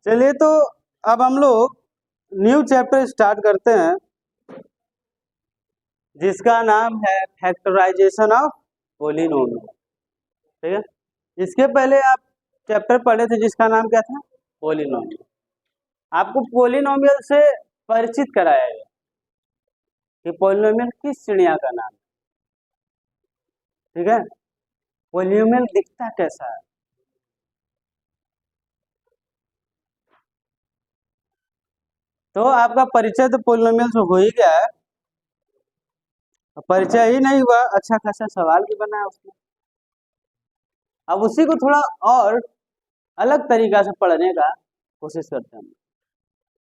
चलिए तो अब हम लोग न्यू चैप्टर स्टार्ट करते हैं जिसका नाम है फैक्टराइजेशन ऑफ पोलिनोमियल। ठीक है, इसके पहले आप चैप्टर पढ़े थे जिसका नाम क्या था, पोलिनोमियल। आपको पोलिनोमियल से परिचित कराया गया कि पोलिनोमियल किस चिड़िया का नाम है। ठीक है, पोलिनोमियल दिखता कैसा है। तो आपका परिचय तो पोलिनोमियल से हो ही गया है। परिचय ही नहीं हुआ, अच्छा खासा सवाल भी बना है उसमें। अब उसी को थोड़ा और अलग तरीका से पढ़ने का कोशिश करते हैं।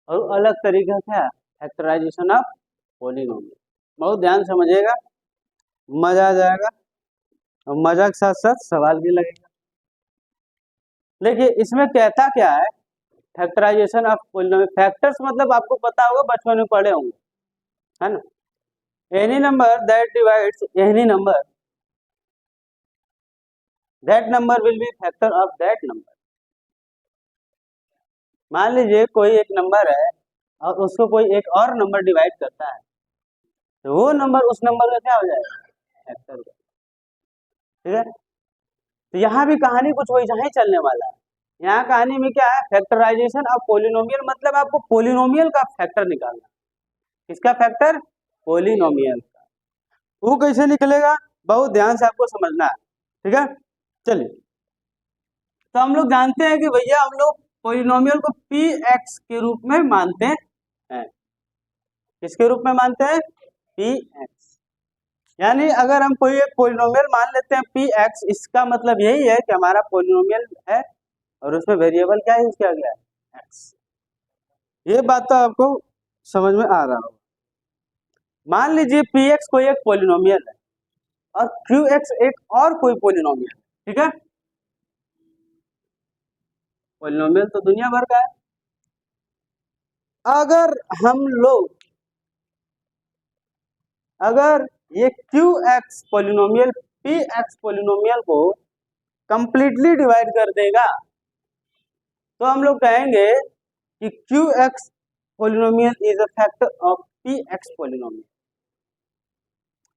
और अलग तरीका क्या है, फैक्टराइजेशन ऑफ पोलिनोमियल। बहुत ध्यान समझिएगा, मजा आ जाएगा और मजा के साथ साथ सवाल भी लगेगा। देखिए इसमें कहता क्या है, फैक्टराइजेशन ऑफ पोलिनोमियल। फैक्टर्स मतलब आपको पता होगा, बचपन में पढ़े होंगे, है ना। Any number that divides any number, that number will be factor of that number. मान लीजिए कोई एक नंबर है और उसको कोई एक और नंबर डिवाइड करता है, तो वो नंबर उस नंबर का क्या हो जाएगा, फैक्टर। ठीक है, तो यहाँ भी कहानी कुछ वैसा ही चलने वाला है। यहाँ कहानी में क्या है, फैक्टराइजेशन ऑफ पोलिनोमियल, मतलब आपको पोलिनोमियल का फैक्टर निकालना। किसका फैक्टर, पोलिनोमियल का। वो कैसे निकलेगा, बहुत ध्यान से आपको समझना है। ठीक है, चलिए तो हम लोग जानते हैं कि भैया हम लोग पोलिनोमियल को पी एक्स के रूप में मानते हैं। किसके रूप में मानते हैं, पी एक्स। यानी अगर हम कोई एक पोलिनोमियल मान लेते हैं पी एक्स, इसका मतलब यही है कि हमारा पोलिनोमियल है और उसमें वेरिएबल क्या यूज किया गया है, एक्स। ये बात तो आपको समझ में आ रहा होगा। मान लीजिए पी एक्स कोई एक पोलिनोमियल है और क्यू एक्स एक और कोई पोलिनोमियल है। ठीक है, पोलिनोमियल तो दुनिया भर का है। अगर हम लोग अगर ये Q x polynomial P x polynomial को कंप्लीटली डिवाइड कर देगा, तो हम लोग कहेंगे कि Q x polynomial is a factor of P x polynomial.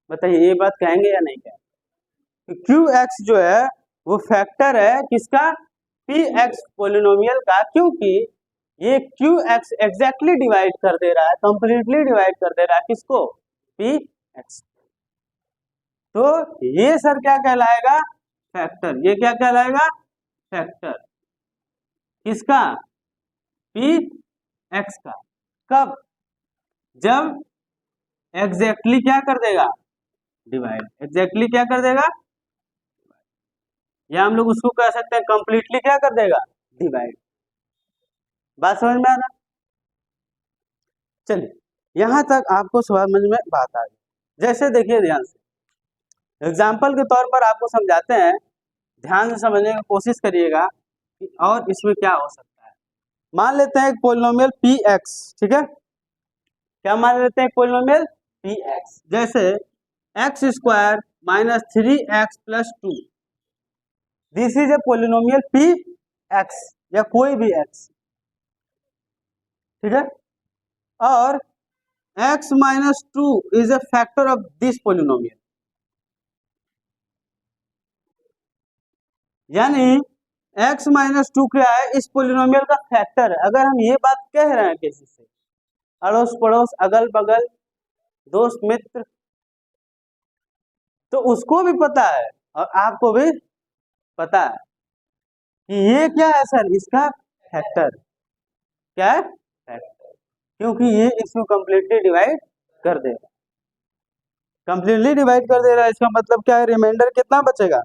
बताइए ये बात कहेंगे या नहीं कहेंगे, क्यू एक्स जो है वो फैक्टर है किसका, पी एक्स पोलिनोमियल का, क्योंकि ये क्यू एक्स एग्जैक्टली डिवाइड कर दे रहा है, कंप्लीटली डिवाइड कर दे रहा है किसको, पी एक्स। तो ये सर क्या कहलाएगा, फैक्टर। ये क्या कहलाएगा, फैक्टर। किसका, पी एक्स का। कब, जब एग्जैक्टली क्या कर देगा, डिवाइड। एग्जैक्टली क्या कर देगा, या हम लोग उसको कह सकते हैं कंप्लीटली क्या कर देगा, डिवाइड। बात समझ में आ रहा, चलिए यहां तक आपको समझ में बात आ गई। जैसे देखिए ध्यान से, एग्जाम्पल के तौर पर आपको समझाते हैं, ध्यान से समझने की कोशिश करिएगा कि और इसमें क्या हो सकता है। मान लेते हैं एक पोलिनोमियल पी एक्स। ठीक है, क्या मान लेते हैं, पोलिनोमियल पी एक्स। जैसे x square minus 3x+2, this is a polynomial P x, या कोई भी एक्स। ठीक है, और x-2 is a factor of this polynomial. यानी x-2 क्या है, इस पोलिनोमियल का फैक्टर है। अगर हम ये बात कह रहे हैं किसी से, अड़ोस पड़ोस अगल बगल दोस्त मित्र, तो उसको भी पता है और आपको भी पता है कि ये क्या है सर, इसका फैक्टर। क्या है, फैक्टर, क्योंकि ये इसको कंप्लीटली डिवाइड कर देगा। कंप्लीटली डिवाइड कर दे रहा है, इसका मतलब क्या है, रिमाइंडर कितना बचेगा,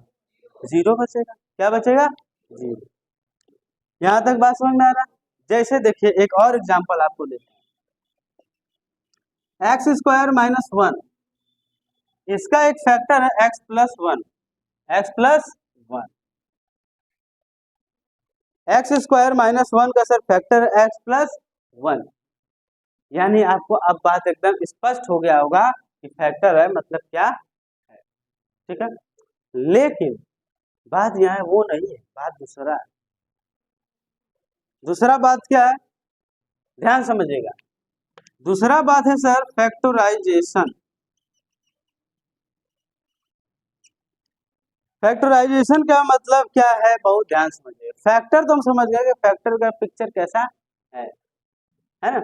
जीरो बचेगा। क्या बचेगा, जीरो। यहां तक बात समझ में आ रहा है। जैसे देखिए एक और एग्जांपल आपको देते हैं, x² - 1, इसका एक फैक्टर है x+1, x+1। x² - 1 का सर फैक्टर है x+1। यानी आपको अब बात एकदम स्पष्ट हो गया होगा कि फैक्टर है मतलब क्या है। ठीक है, लेकिन बात यहाँ है वो नहीं है, बात दूसरा है। दूसरा बात क्या है, ध्यान समझिएगा, दूसरा बात है सर फैक्टराइजेशन। फैक्टराइजेशन का मतलब क्या है, बहुत ध्यान समझिए। फैक्टर तो हम समझ गए कि फैक्टर का पिक्चर कैसा है ना।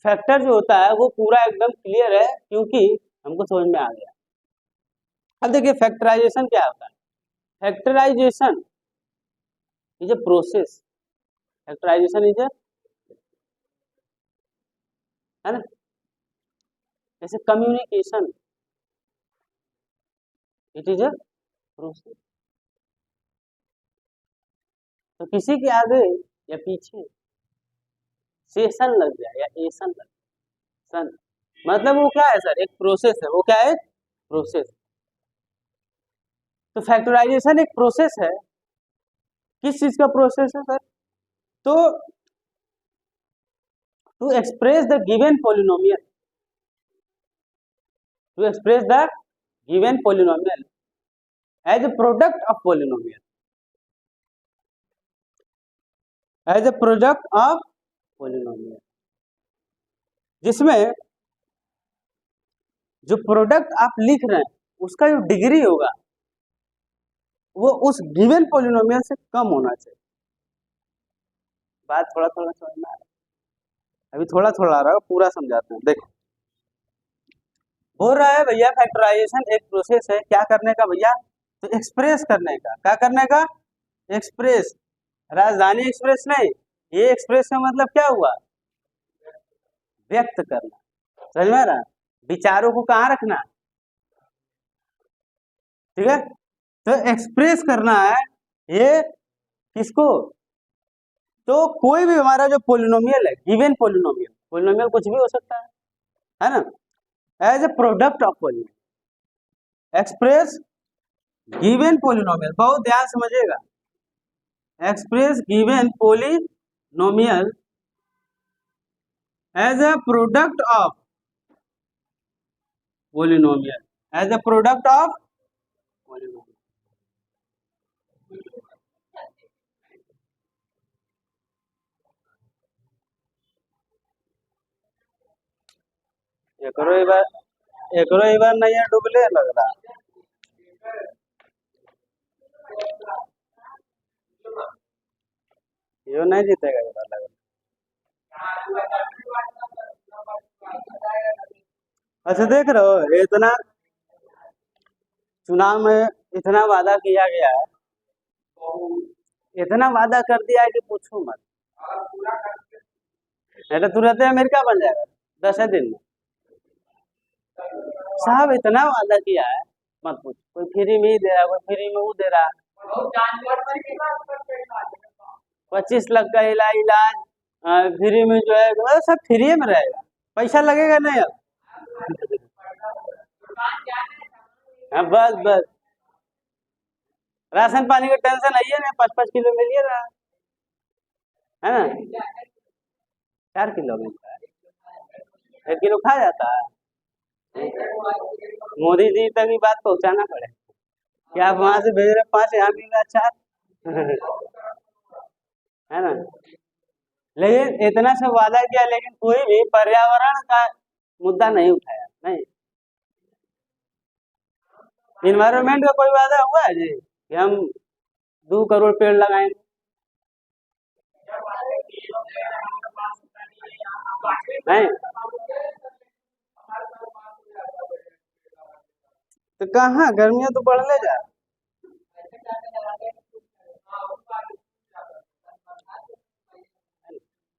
फैक्टर जो होता है वो पूरा एकदम क्लियर है, क्योंकि हमको समझ में आ गया। अब देखिए फैक्टराइजेशन क्या होता है। Factorization is a process, factorization is है ना, जैसे communication, it is a process. तो किसी के आगे या पीछे सेशन लग जाए या एशन लग जाए, सन मतलब वो क्या है सर, एक प्रोसेस है। वो क्या है, प्रोसेस। तो फैक्टराइजेशन एक प्रोसेस है। किस चीज का प्रोसेस है सर, तो to express the given polynomial, to express the given polynomial as a product of polynomial, as a product of polynomial, जिसमें जो प्रोडक्ट आप लिख रहे हैं उसका जो डिग्री होगा वो उस गिवन पोलिनोमियल से कम होना चाहिए। बात थोड़ा थोड़ा समझ में आ रहा है, अभी थोड़ा थोड़ा आ रहा है, पूरा समझाते हैं। देखो बोल रहा है भैया फैक्टराइजेशन एक प्रोसेस है, क्या करने का भैया, तो एक्सप्रेस करने का। क्या करने का, एक्सप्रेस। राजधानी एक्सप्रेस नहीं, ये एक्सप्रेस का मतलब क्या हुआ, व्यक्त करना। समझ में आ रहा, विचारों को कहाँ रखना, ठीक है। तो एक्सप्रेस करना है ये किसको, तो कोई भी हमारा जो पोलिनोमियल है, गिवन पोलिनोमियल, पोलिनोमियल कुछ भी हो सकता है ना, as a product of polynomial, express given polynomial, बहुत ध्यान समझिएगा, express given polynomial as a product of polynomial, as a product of polynomial. एकरो एक बार नहीं डूबले लग रहा, यो नहीं जीतेगा ये वाला। अच्छा देख रहे हो, इतना चुनाव में इतना वादा किया गया है, इतना वादा कर दिया है कि पूछो मत, नहीं तो तुरंत अमेरिका बन जाएगा 10 दिन में। साहब इतना वादा किया है मत पूछ, कोई फ्री में ही दे रहा है, कोई फ्री में वो दे रहा है, 25 लाख का इलाज फ्री में जो है, सब फ्री में रहेगा, पैसा लगेगा नहीं। अब हाँ बस बस, राशन पानी का टेंशन है ना, 5-5 किलो मिलिए रहा है ना, 4 किलो मिलता है, 1 किलो खा जाता है। मोदी जी तक ही बात पहुंचाना पड़े कि आप वहां से भेज रहे 5, यहाँ मिल रहा 4 है ना। लेकिन इतना सब वादा किया, लेकिन कोई भी पर्यावरण का मुद्दा नहीं उठाया, नहीं। इन्वायरमेंट का कोई वादा हुआ है जी कि हम 2 करोड़ पेड़ लगाएंगे, नहीं। तो कहाँ, गर्मियां तो बढ़ने जा रही,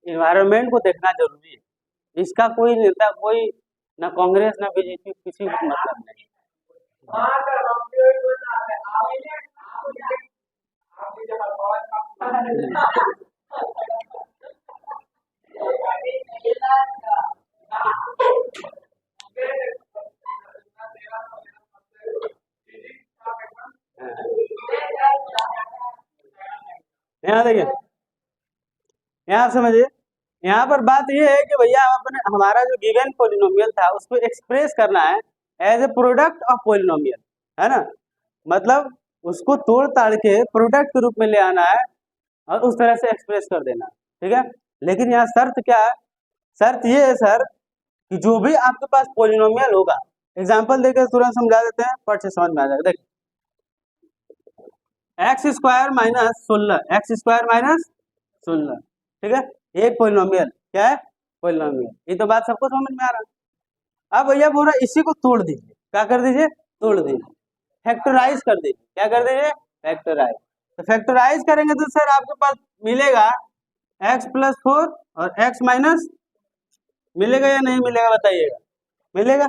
इन्वायरमेंट को देखना जरूरी है। इसका कोई नेता, कोई ना कांग्रेस ना बीजेपी, किसी को मतलब नहीं। यहाँ देखिए, यहाँ समझिए, यहाँ पर बात ये है कि भैया हम अपने हमारा जो गिवन पोलिनोमियल था उसको एक्सप्रेस करना है as a product of polynomial, है ना। मतलब उसको तोड़ ताड़ के प्रोडक्ट के रूप में ले आना है और उस तरह से एक्सप्रेस कर देना, ठीक है। लेकिन यहाँ शर्त क्या है, शर्त ये है सर कि जो भी आपके पास पोलिनोमियल होगा, एग्जाम्पल देकर तुरंत समझा देते हैं, पढ़ से समझ में आ जाएगा। देखिए x square minus 16, x square minus 16, ठीक है, ये एक पोलिनोमियल क्या है, पोलिनोमियल। ये तो बात सबको समझ में आ रहा है। अब भैया बोल रहा इसी को तोड़ दीजिए, क्या कर दीजिए, तोड़ दीजिए, फैक्टराइज कर दीजिए, क्या कर दीजिए, फैक्टराइज। तो फैक्टराइज करेंगे तो सर आपके पास मिलेगा x प्लस 4 और x माइनस, मिलेगा या नहीं मिलेगा बताइएगा, मिलेगा।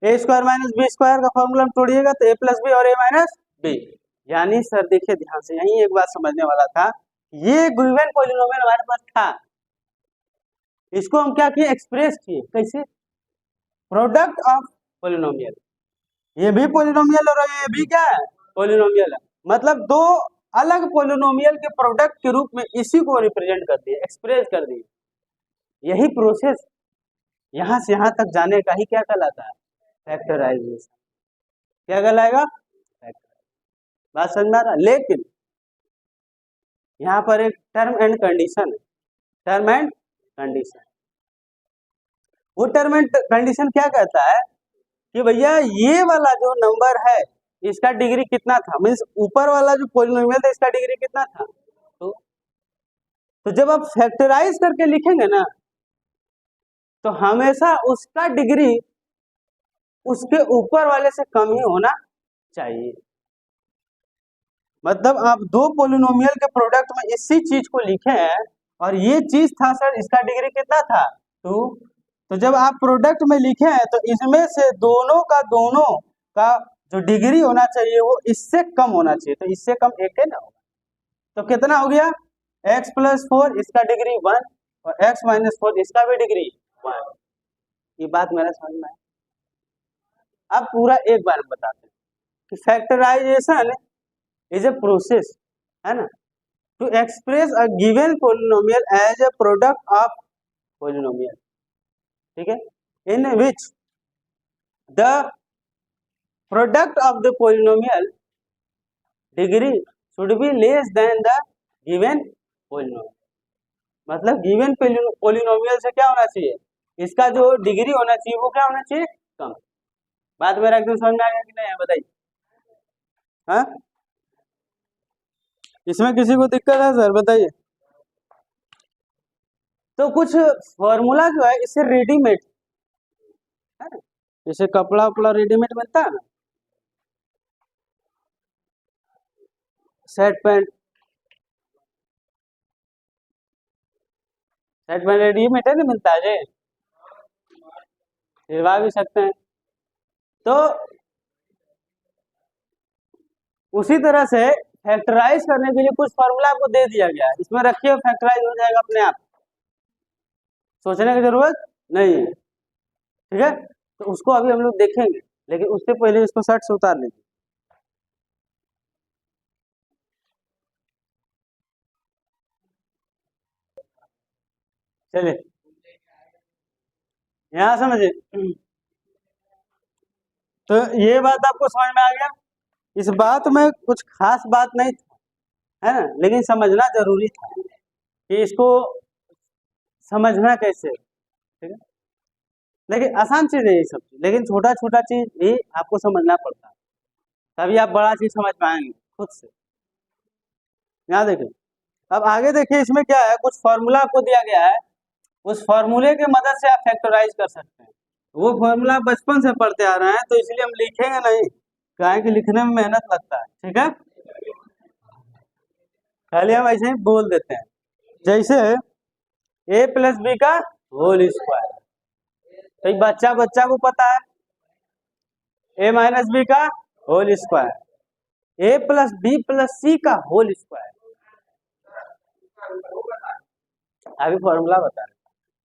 ए स्क्वायर माइनस बी स्क्वायर का फॉर्मूला तोड़िएगा तो ए प्लस बी और ए माइनस बी। यानी सर देखिए ध्यान से, यही एक बात समझने वाला था, ये गिवन पॉलिनोमियल हमारे पास था, इसको हम क्या किए, एक्सप्रेस किए, कैसे, प्रोडक्ट ऑफ पॉलिनोमियल। ये भी पॉलिनोमियल और ये भी क्या है, पॉलिनोमियल है, मतलब दो अलग पॉलिनोमियल के प्रोडक्ट के रूप में इसी को रिप्रेजेंट कर दिए, एक्सप्रेस कर दिए। यही प्रोसेस यहां से यहां तक जाने का ही क्या कहलाता है, फैक्टराइजेशन। क्या कहलाएगा, बात समझ में आ रहा। लेकिन यहाँ पर एक टर्म एंड कंडीशन है, टर्म एंड कंडीशन। वो टर्म एंड कंडीशन क्या कहता है कि भैया ये वाला जो नंबर है इसका डिग्री कितना था, मीन्स ऊपर वाला जो पॉलिनोमियल था इसका डिग्री कितना था, तो जब आप फैक्टराइज करके लिखेंगे ना तो हमेशा उसका डिग्री उसके ऊपर वाले से कम ही होना चाहिए। मतलब आप दो पॉलिनोमियल के प्रोडक्ट में इसी चीज को लिखे हैं और ये चीज था सर, इसका डिग्री कितना था 2, तो जब आप प्रोडक्ट में लिखे हैं तो इसमें से दोनों का जो डिग्री होना चाहिए वो इससे कम होना चाहिए, तो इससे कम एक है ना होगा, तो कितना हो गया, x प्लस 4 इसका डिग्री 1 और x माइनस 4 इसका भी डिग्री 1। ये बात मेरा समझ में आया। अब पूरा एक बार बताते हैं कि फैक्टराइजेशन इज ए प्रोसेस, है ना, to express a given polynomial as a product of polynomial, ठीक है, in which the product of the polynomial degree should be less than the given polynomial. मतलब गिवन पोलिनोमियल से क्या होना चाहिए, इसका जो डिग्री होना चाहिए वो क्या होना चाहिए, कम। बात मेरा एकदम समझ में आ गया कि नहीं है, बताइए। हाँ, इसमें किसी को दिक्कत है सर, बताइए। तो कुछ फॉर्मूला जो है इससे रेडीमेड है ना, जैसे कपड़ा उपड़ा रेडीमेड मिलता है ना, shirt pant, shirt pant readymade है ना, मिलता है जी, सिलवा भी सकते हैं। तो उसी तरह से फैक्टराइज करने के लिए कुछ फॉर्मूला आपको दे दिया गया है, इसमें रखिए फैक्टराइज हो जाएगा अपने आप, सोचने की जरूरत नहीं है, ठीक है। तो उसको अभी हम लोग देखेंगे, लेकिन उससे पहले इसको शर्ट से उतार लीजिए। चलिए यहाँ समझिए, तो ये बात आपको समझ में आ गया। इस बात में कुछ खास बात नहीं था, है ना, लेकिन समझना जरूरी था कि इसको समझना कैसे, ठीक है। लेकिन आसान चीज है ये सब चीज, लेकिन छोटा छोटा चीज भी आपको समझना पड़ता है, तभी आप बड़ा चीज समझ पाएंगे खुद से। यहाँ देखिए, अब आगे देखिए, इसमें क्या है, कुछ फॉर्मूला आपको दिया गया है, उस फॉर्मूले की मदद से आप फैक्टराइज कर सकते हैं। वो फॉर्मूला बचपन से पढ़ते आ रहे हैं तो इसलिए हम लिखेंगे नहीं, क्या कि लिखने में मेहनत लगता है, ठीक है, खाली हम ऐसे ही बोल देते हैं। जैसे a प्लस बी का होल स्क्वायर, तो बच्चा बच्चा को पता है, a माइनस बी का whole square, a plus B plus C का होल स्क्वायर। अभी फॉर्मूला बता रहे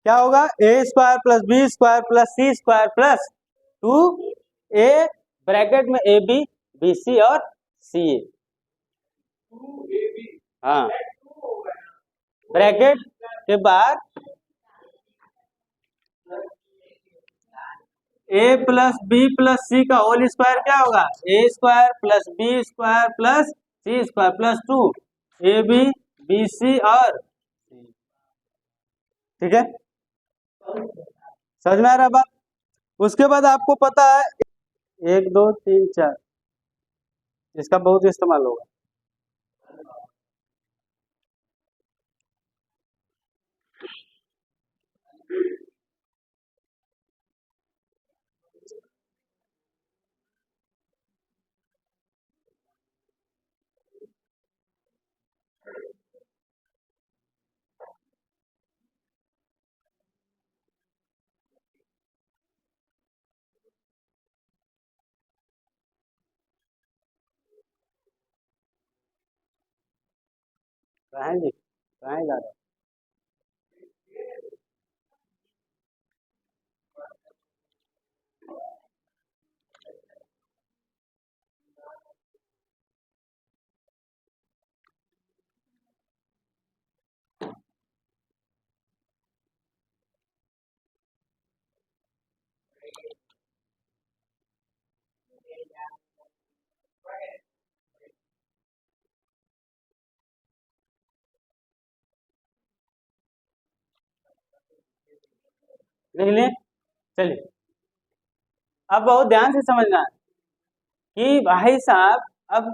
क्या होगा, a square plus B square plus C square plus 2a bracket में ए बी बी सी और सी ए, हाँ, ब्रैकेट के बाद a plus B plus C का होल स्क्वायर क्या होगा, a square plus B square plus C square plus 2 A B BC और C। ठीक है, समझ में आ रहा है बात। उसके बाद आपको पता है 1 2 3 4 इसका बहुत इस्तेमाल होगा। कहाँ जी, कहाँ जा रहे हो? लिख लें, चलिए अब बहुत ध्यान से समझना है कि भाई साहब अब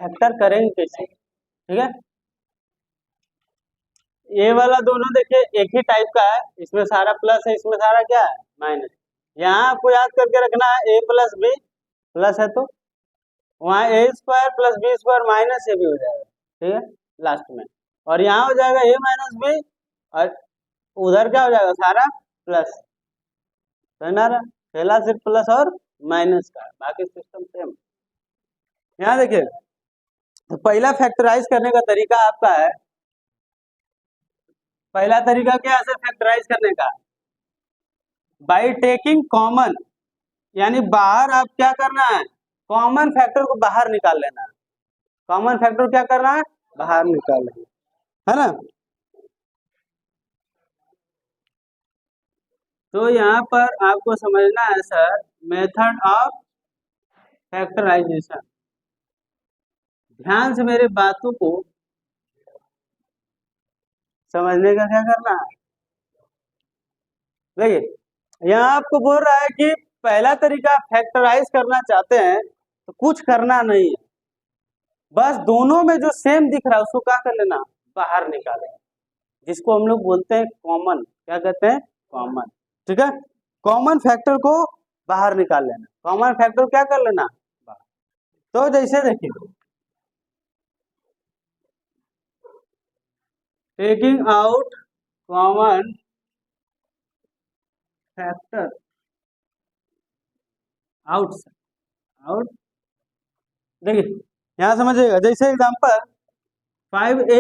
फैक्टर करेंगे कैसे। ठीक है, ये वाला दोनों देखिए एक ही टाइप का है, इसमें सारा प्लस है, इसमें सारा क्या है माइनस। यहाँ आपको याद करके रखना है A+B प्लस है तो वहाँ A² + B² माइनस ए भी हो जाएगा। ठीक है, लास्ट में, और यहाँ हो जाएगा A-B और उधर क्या हो जाएगा सारा प्लस। समझ में आ रहा है? पहला सिर्फ प्लस और माइनस का, बाकी सिस्टम सेम। यहाँ देखिए, तो पहला फैक्टराइज करने का तरीका आपका है, पहला तरीका क्या है फैक्टराइज करने का, बाई टेकिंग कॉमन, यानी बाहर आप क्या करना है, कॉमन फैक्टर को बाहर निकाल लेना है। कॉमन फैक्टर क्या करना है, बाहर निकाल लेना है ना। तो यहाँ पर आपको समझना है सर मेथड ऑफ फैक्टराइजेशन, ध्यान से मेरे बातों को समझने का क्या करना है। देखिए यहाँ आपको बोल रहा है कि पहला तरीका फैक्टराइज करना चाहते हैं तो कुछ करना नहीं है, बस दोनों में जो सेम दिख रहा है उसको क्या कर लेना, बाहर निकाले, जिसको हम लोग बोलते हैं कॉमन। क्या कहते हैं, कॉमन। ठीक है, कॉमन फैक्टर को बाहर निकाल लेना, कॉमन फैक्टर क्या कर लेना बाहर। तो जैसे देखिए taking out common factor out, out देखिए यहाँ समझिएगा, जैसे example 5A² -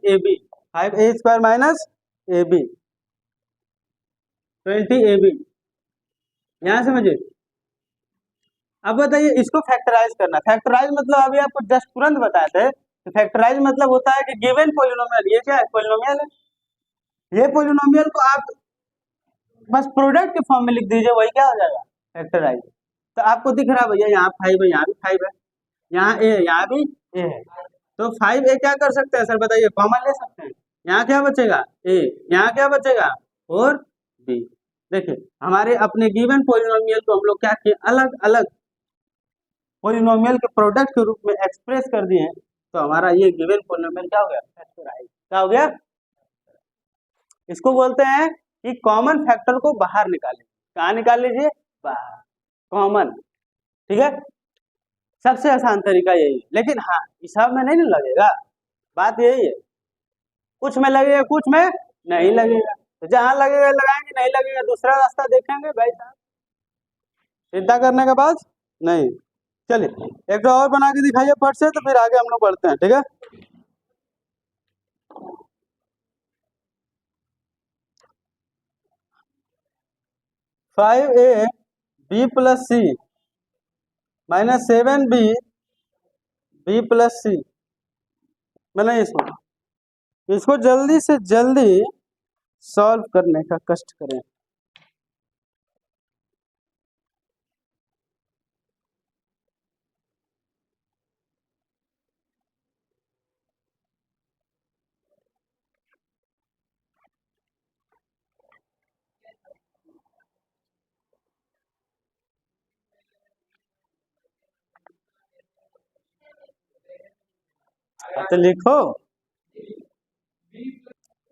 AB, 5A² - AB 20AB, यहाँ समझिए। अब बताइए इसको फैक्टराइज करना, फैक्टराइज मतलब अभी आपको जस्ट तुरंत बताए थे, तो फैक्टराइज मतलब होता है कि गिवन पॉलिनोमियल, ये क्या है पॉलिनोमियल है, ये पॉलिनोमियल को आप बस प्रोडक्ट के फॉर्म में लिख दीजिए, वही क्या हो जाएगा फैक्टराइज। तो आपको दिख रहा है भैया यहाँ 5 है, यहाँ भी 5 है, यहाँ A है, यहाँ भी A है, तो 5A क्या कर सकते हैं सर बताइए, कॉमन ले सकते हैं, यहाँ क्या बचेगा A, यहाँ क्या बचेगा 4B। देखिए हमारे अपने गिवन पॉलिनोमियल को हम लोग क्या किए, अलग अलग पॉलिनोमियल के प्रोडक्ट के रूप में एक्सप्रेस कर दिए हैं, तो हमारा ये गिवन पॉलिनोमियल क्या हो गया फैक्टराइज। क्या हो गया, इसको बोलते हैं कि कॉमन फैक्टर को बाहर निकालें। कहाँ निकाल लीजिए, बाहर, कॉमन। ठीक है, सबसे आसान तरीका यही है, लेकिन हाँ हिसाब में नहीं ना लगेगा, बात यही है, कुछ में लगेगा कुछ में नहीं लगेगा, तो जहां लगेगा लगाएंगे, नहीं लगेगा दूसरा रास्ता देखेंगे भाई साहब, चिंता करने के बाद नहीं। चलिए एक और बना के दिखाइए फट से, तो फिर आगे हम लोग बढ़ते हैं। ठीक है, 5AB + C - 7B B + C, मैंने इसको जल्दी से जल्दी सॉल्व करने का कष्ट करें। तो लिखो,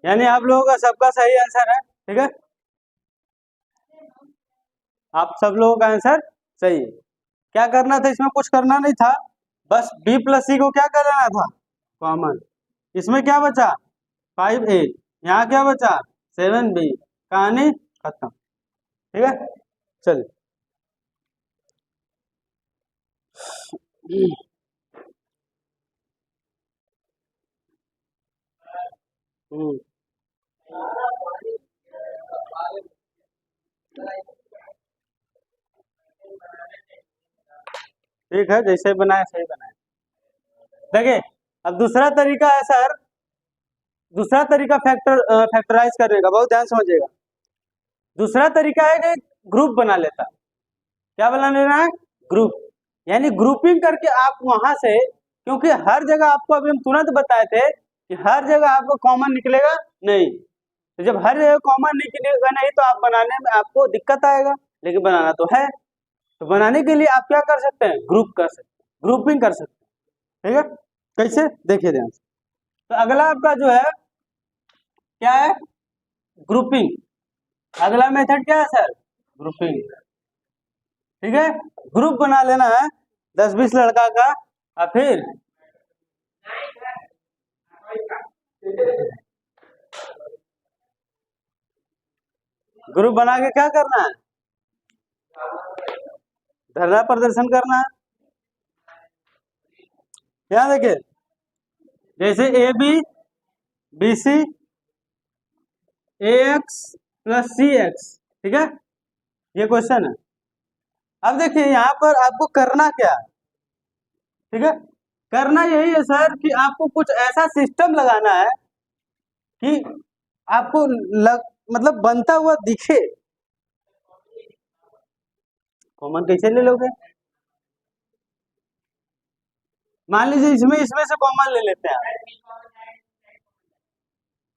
यानी आप लोगों का सबका सही आंसर है। ठीक है, आप सब लोगों का आंसर सही है। क्या करना था, इसमें कुछ करना नहीं था, बस b प्लस सी को क्या कर लेना था, कॉमन। इसमें क्या बचा 5a, यहाँ क्या बचा 7b, कहानी खत्म। ठीक है, चलिए। हम्म, ठीक है, जैसे बनाए सही बनाए। देखिए, अब दूसरा तरीका है सर, दूसरा तरीका फैक्टराइज करने का, बहुत ध्यान समझिएगा। दूसरा तरीका है कि ग्रुप बना लेता। क्या बना लेना है, ग्रुप, यानी ग्रुपिंग करके आप वहां से, क्योंकि हर जगह आपको अभी हम तुरंत बताए थे कि हर जगह आपको कॉमन निकलेगा नहीं, तो जब हर जगह कॉमन निकलेगा नहीं तो आप बनाने में आपको दिक्कत आएगा, लेकिन बनाना तो है। तो बनाने के लिए आप क्या कर सकते हैं, ग्रुप कर सकते हैं, ग्रुपिंग कर सकते हैं। ठीक है, कैसे देखिए ध्यान से। तो अगला आपका जो है क्या है, ग्रुपिंग। अगला मेथड क्या है सर, ग्रुपिंग। ठीक है, ग्रुप बना लेना है 10-20 लड़का का, और फिर ग्रुप बना के क्या करना है, धरना प्रदर्शन करना है। यहाँ देखिए, जैसे A B B C A X plus C X, ठीक है, ये क्वेश्चन है। अब देखिए यहाँ पर आपको करना क्या है, ठीक है, करना यही है सर कि आपको कुछ ऐसा सिस्टम लगाना है कि आपको मतलब बनता हुआ दिखे। कॉमन कैसे ले लोगे, मान लीजिए इसमें इसमें से कॉमन ले लेते हैं।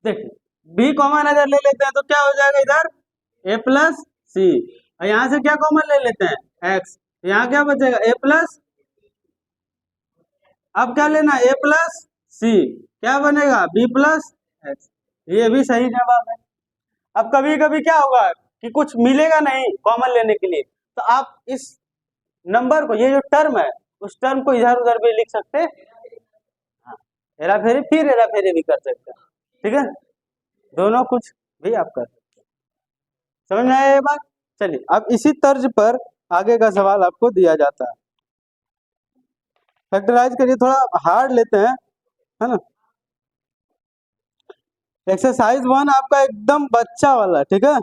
देखिए बी कॉमन अगर ले लेते हैं तो क्या हो जाएगा, इधर ए प्लस सी, और यहाँ से क्या कॉमन ले लेते हैं एक्स, यहाँ क्या बचेगा ए प्लस, अब क्या लेना ए प्लस सी, क्या बनेगा बी प्लस एक्स, ये भी सही जवाब है। अब कभी कभी क्या होगा कि कुछ मिलेगा नहीं कॉमन लेने के लिए, तो आप इस नंबर को, ये जो टर्म है, उस टर्म को इधर उधर भी लिख सकते हैं। हाँ, हेरा फेरी, फिर हेरा फेरी भी कर सकते हैं। ठीक है, दोनों कुछ भी आप कर सकते हैं। समझ में आया ये बात। चलिए, अब इसी तर्ज पर आगे का सवाल आपको दिया जाता है। फैक्टराइज करिए, थोड़ा हार्ड लेते हैं, है ना। एक्सरसाइज 1 आपका एकदम बच्चा वाला, ठीक है,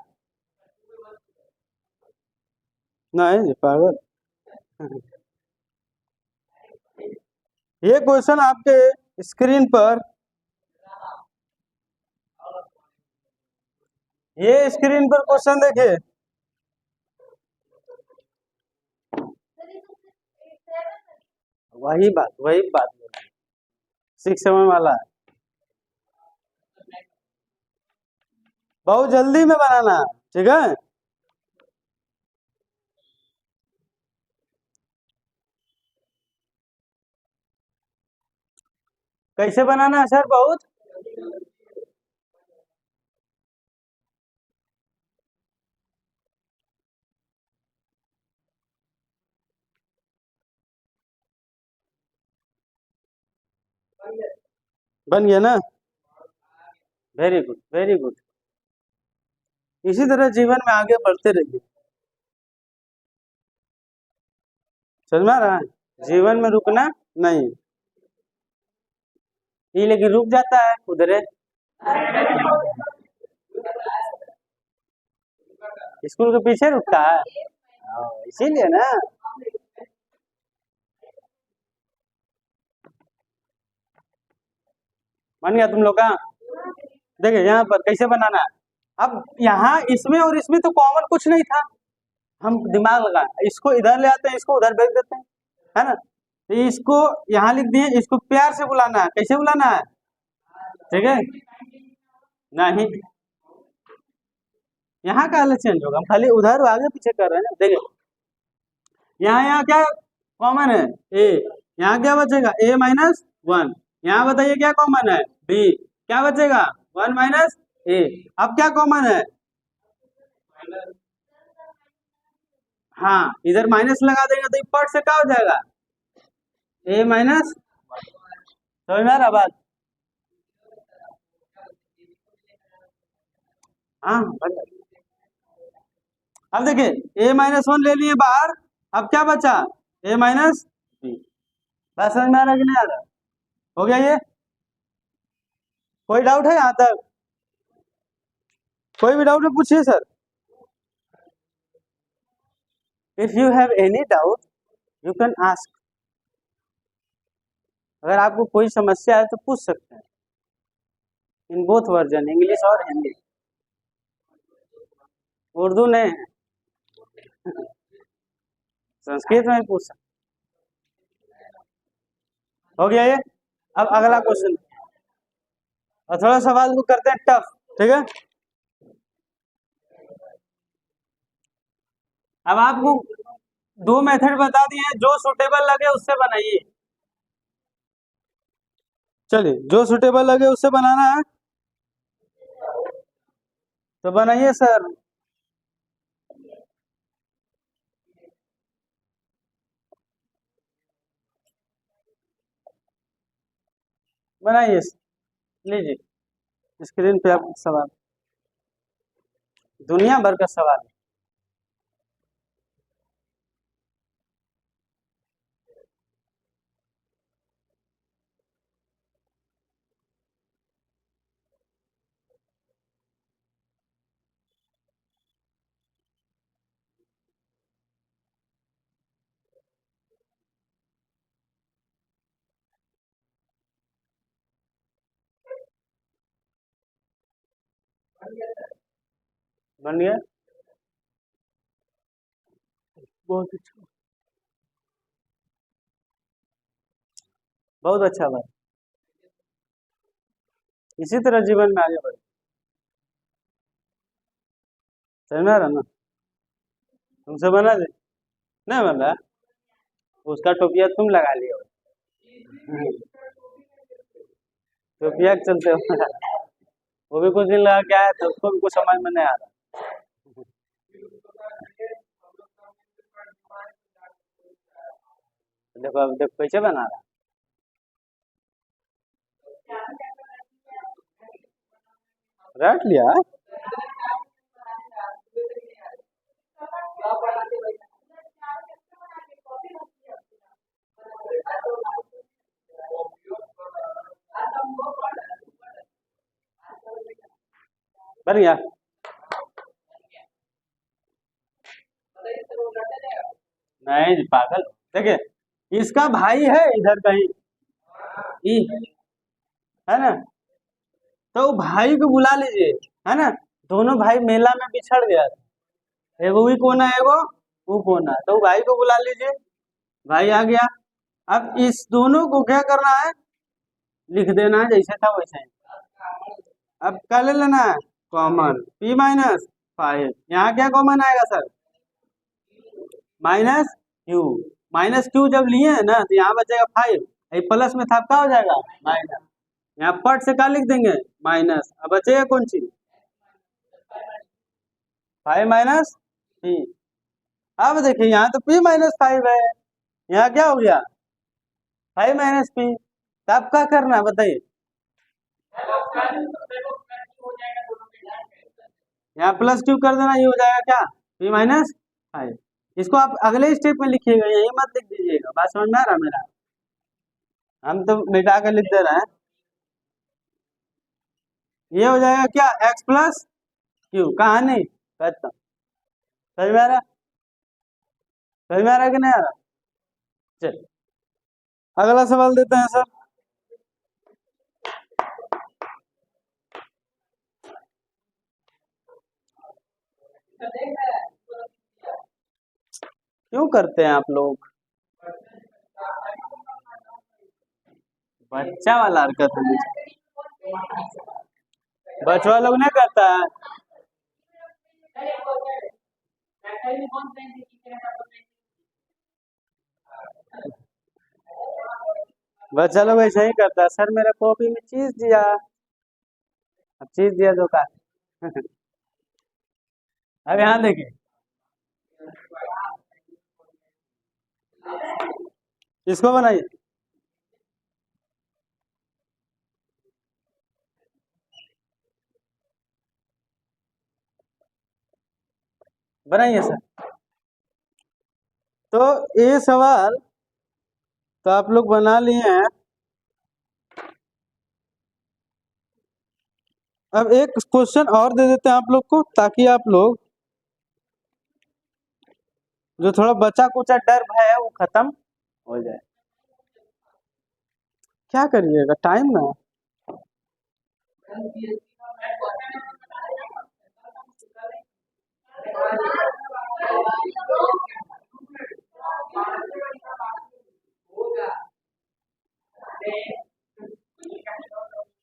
नहीं पागल। ये क्वेश्चन आपके स्क्रीन पर, ये स्क्रीन पर क्वेश्चन देखिए, वही बात 6-7 वाला है, बहुत जल्दी में बनाना है। ठीक है, कैसे बनाना है सर, बहुत बन गया ना, वेरी गुड वेरी गुड। इसी तरह जीवन में आगे बढ़ते रहिए, समझ में आ रहा है, जीवन में रुकना नहीं, ये लेकिन रुक जाता है उधरे, स्कूल के पीछे रुकता है, इसीलिए ना। मान गया तुम लोग का। देखिए यहाँ पर कैसे बनाना है, अब यहाँ इसमें और इसमें तो कॉमन कुछ नहीं था, हम दिमाग लगाए, इसको इधर ले आते हैं, इसको उधर भेज देते हैं, है ना। तो इसको यहाँ लिख दिए, इसको प्यार से बुलाना है, कैसे बुलाना है, ठीक है, नहीं यहाँ का अलग चेंज होगा, हम खाली उधर आगे पीछे कर रहे हैं ना। देखिए यहाँ क्या कॉमन है, ए, यहाँ क्या बचेगा a-1, यहाँ बताइए क्या कॉमन है, बी, क्या बचेगा 1 माइनस ए। अब क्या कॉमन है, हाँ इधर माइनस लगा देंगे तो पट से क्या हो जाएगा, ए माइनस, समझ में आ रहा बात, हाँ अब देखिए ए माइनस 1 ले लिए बाहर, अब क्या बचा ए माइनस बी। बात समझ में आ रहा है कि नहीं आ रहा, हो गया ये, कोई डाउट है यहाँ तक, कोई भी डाउट है पूछिए sir. If you have any doubt you can ask, अगर आपको कोई समस्या है तो पूछ सकते हैं, इन बोथ वर्जन इंग्लिश और हिंदी, उर्दू नहीं है, संस्कृत में भी पूछ सकते। हो गया ये, अब अगला क्वेश्चन, और थोड़ा सवाल को करते हैं टफ, ठीक है। अब आपको दो मेथड बता दिए हैं, जो सुटेबल लगे उससे बनाइए, चलिए जो सुटेबल लगे उससे बनाना है तो बनाइए सर। बनाइए, लीजिए स्क्रीन पे आप सवाल, दुनिया भर का सवाल, बन गया, बहुत अच्छा, बहुत अच्छा बात, इसी तरह जीवन में आगे बढ़े, समझ में आ रहा ना, तुमसे बना दे, नहीं बन रहा, उसका टोपिया तुम लगा लियो, टोपिया के चलते हो, वो भी कुछ दिन लगा के आया था, उसको भी कुछ समझ में नहीं आ रहा, देखो अब देखो कैसे बना रहा, रट लिया, बन गया, नहीं जी पागल, देखिए इसका भाई है इधर कहीं, ई है ना, तो भाई को बुला लीजिए, है ना, दोनों भाई मेला में बिछड़ गया था, एगो भी कोना एगो वो कोना, तो भाई को बुला लीजिए, भाई आ गया, अब इस दोनों को क्या करना है, लिख देना है जैसे था वैसे ही, अब क्या ले लेना है कॉमन, p माइनस 5, यहाँ क्या कॉमन आएगा sir, minus Q, minus Q जब लिए है ना तो यहाँ बचेगा 5, प्लस में था क्या हो जाएगा माइनस, यहाँ पट से क्या लिख देंगे माइनस, अब बचेगा कौन चीज 5 माइनस p, अब देखिए यहाँ तो p माइनस 5 है, यहाँ क्या हो गया 5 माइनस p, तो अब क्या करना है बताइए, यहाँ प्लस क्यू कर देना, ये हो जाएगा क्या p माइनस 5, इसको आप अगले स्टेप में लिखिएगा, यही मत लिख दीजिएगा, बात समझ में आ रहा मेरा, हम तो मिटा कर लिख दे रहे हैं, ये हो जाएगा क्या x प्लस क्यू, कहा नहीं खत्म, समझ में आ रहा, समझ में आ रहा कि नहीं आ रहा, चल अगला सवाल देते हैं सर, क्यों करते हैं आप लोग, बच्चा वाला हरकत है, बचवा लोग नहीं करता है, बच्चा लोग ऐसा ही करता है, सर मेरा कॉपी में चीज दिया, अब चीज दिया तो का अब यहाँ देखिए, इसको बनाइए। बनाइए सर। तो ये सवाल तो आप लोग बना लिए हैं। अब एक क्वेश्चन और दे देते हैं आप लोग को, ताकि आप लोग जो थोड़ा बचा कुचा डर भय है वो खत्म हो जाए। क्या करिएगा, टाइम ना।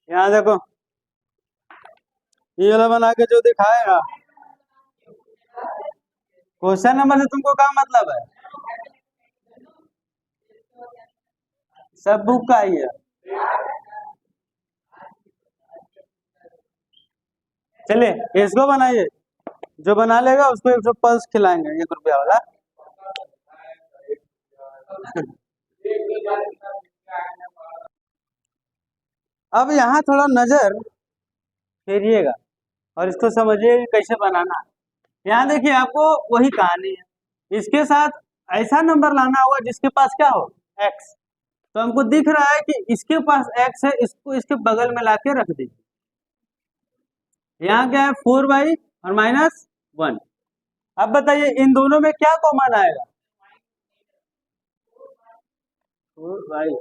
यहाँ देखो, ये वाला बना के जो दिखाएगा, क्वेश्चन नंबर से तुमको क्या मतलब है? सब बुक का ही है। चलिए इसको बनाइए, जो बना लेगा उसको 100 पल्स खिलाएंगे, 1 रुपया वाला। अब यहाँ थोड़ा नजर फेरिएगा और इसको समझिए कि कैसे बनाना है। यहाँ देखिए, आपको वही कहानी है, इसके साथ ऐसा नंबर लाना होगा जिसके पास क्या हो, एक्स। तो हमको दिख रहा है कि इसके पास एक्स है, इसको इसके बगल में लाके रख दीजिए। यहाँ क्या है, 4y और -1। अब बताइए इन दोनों में क्या कॉमन आएगा, 4y।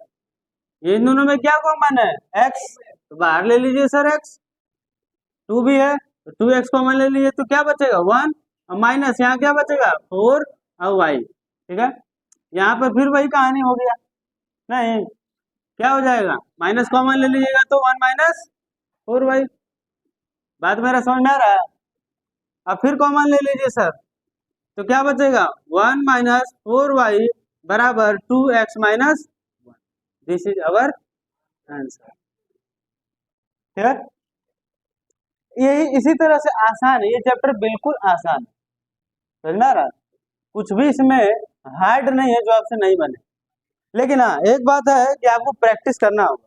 इन दोनों में क्या कॉमन है, एक्स। तो बाहर ले लीजिए सर एक्स, 2 भी है तो 2x कॉमन ले लीजिए, तो क्या बचेगा 1 और माइनस यहाँ क्या बचेगा 4 और y। ठीक है, यहाँ पर फिर वही कहानी हो गया, नहीं क्या हो जाएगा, माइनस कॉमन ले लीजिएगा तो 1 माइनस 4y। बात मेरा समझ में आ रहा है? अब फिर कॉमन ले लीजिए सर, तो क्या बचेगा 1 माइनस 4y बराबर 2x minus 1। This is our answer. ठीक है, यही इसी तरह से आसान है, ये चैप्टर बिल्कुल आसान है, समझ में आ रहा है? कुछ भी इसमें हार्ड नहीं है जो आपसे नहीं बने। लेकिन हाँ एक बात है कि आपको प्रैक्टिस करना होगा,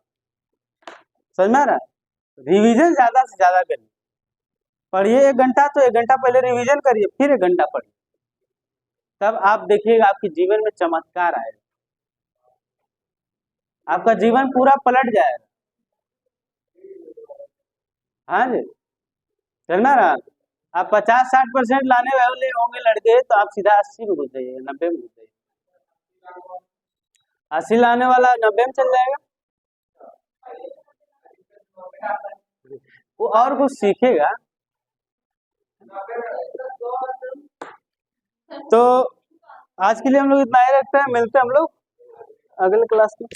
समझ में आ रहा है? रिवीजन ज्यादा से ज्यादा करिए, पढ़िए 1 घंटा, तो 1 घंटा पहले रिवीजन करिए, फिर 1 घंटा पढ़िए, तब आप देखिएगा आपके जीवन में चमत्कार आएगा, आपका जीवन पूरा पलट जाएगा। हाँ जी, चलना रहा। आप 50-60% लाने वाले होंगे लड़के, तो आप सीधा 80 में घुस जाइए, 90 में घुस जाइए। 80 लाने वाला 90 में चल जाएगा, वो और कुछ सीखेगा। तो आज के लिए हम लोग इतना ही रखते हैं, मिलते हैं हम लोग अगले क्लास में।